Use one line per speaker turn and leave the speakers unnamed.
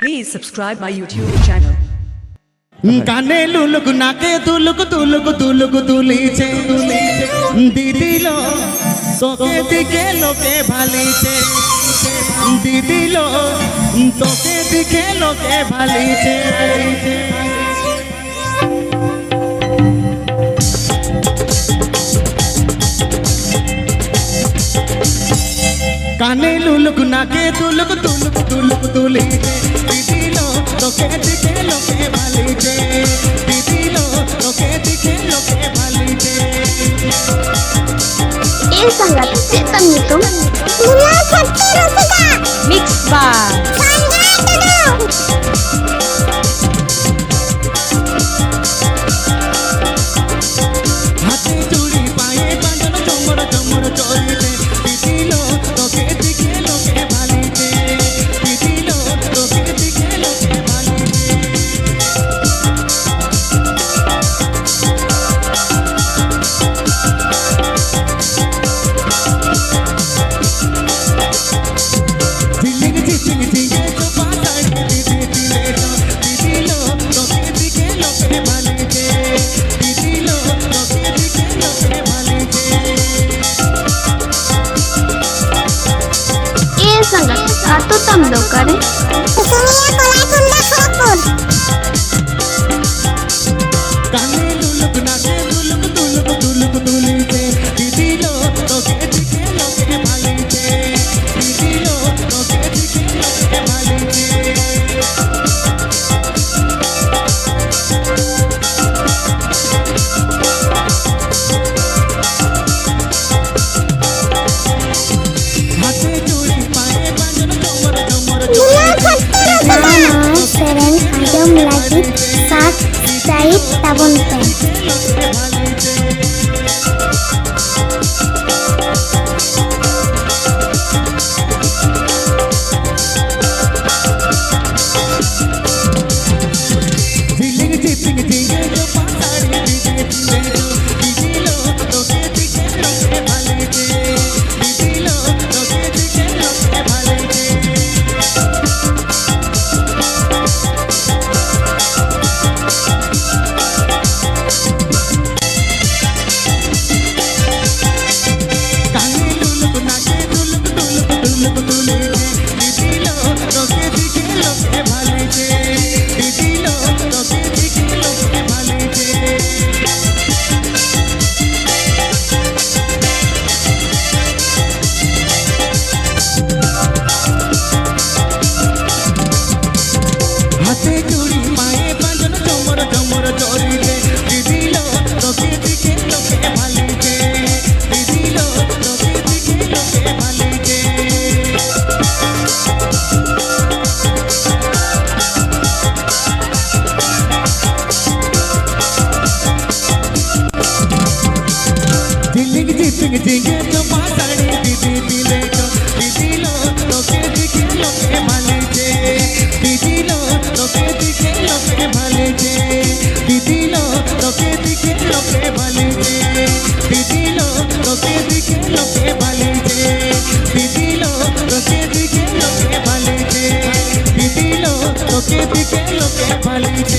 Please subscribe my YouTube channel.
কানে লুলুক নাকে তুলুক তুলুক তুলুক তুলিছে দিদিল তোকে দিকে লোকে ভালিছে দিদিল তোকে দিকে লোকে ভালিছে কানে লুলুক নাকে তুলুক তুলুক তুলুক তুলিছে দিদিল তোকে দিকে লোকে ভালিছে দিদিল তোকে দিকে লোকে ভালিছে
El sangat setan itu. Mula satu rusika.
Mix bar.
Sangat dulu.
হাতে চুড়ি পায়ে বাঁধন চমর চমর চলিতে দিদিল তোকে দিকে লোকে ভালিছে দিদিল তোকে দিকে লোকে ভালিছে ঝিলিক ঝিলিক ঝিলিক তো পাতাড়ি দিদি দিলে তো দিদিল তোকে দিকে লোকে ভালিছে দিদিল তোকে দিকে লোকে ভালিছে
El sangat satu tamdo kare. Dunia kolai kunda kharapur.
কানে লুলুক নাকে তুলুক তুলুক তুলুক তুলিছে দিদিল তোকে দিকে লোকে ভালিছে দিদিল তোকে দিকে লোকে ভালিছে হাতে চুড়ি পায়ে বাঁধন চমর চমর
Mula satu rusika. Seren ayam lagi saat Said tabon pen.
লোকে ভালিছে ঝিলিক ঝিলিক ঝিলিক তো পাতাড়ি দিদি দিলে তো দিদিল তোকে দিকে লোকে ভালিছে দিদিল তোকে দিকে লোকে ভালিছে কানে লুলুক নাকে তুলুক তুলুক তুলুক তুলিছে দিদিল তোকে দিকে লোকে ভালিছে দিদিল তোকে দিকে লোকে ভালিছে হাতে চুড়ি পায়ে বাঁধন চমর চমর চলিতে দিদিল তোকে দিকে লোকে ভালিছে দিদিল তোকে দিকে লোকে ভালিছে ঝিলিক ঝিলিক ঝিলিক তো পাতাড়ি দিদি দিলে তো দিদিল তোকে দিকে লোকে ভালিছে দিদিল তোকে দিকে লোকে ভালিছে দিদিল তোকে দিকে লোকে ভালিছে দিদিল তোকে দিকে লোকে ভালিছে দিদিল তোকে দিকে লোকে ভালিছে দিদিল তোকে দিকে লোকে ভালিছে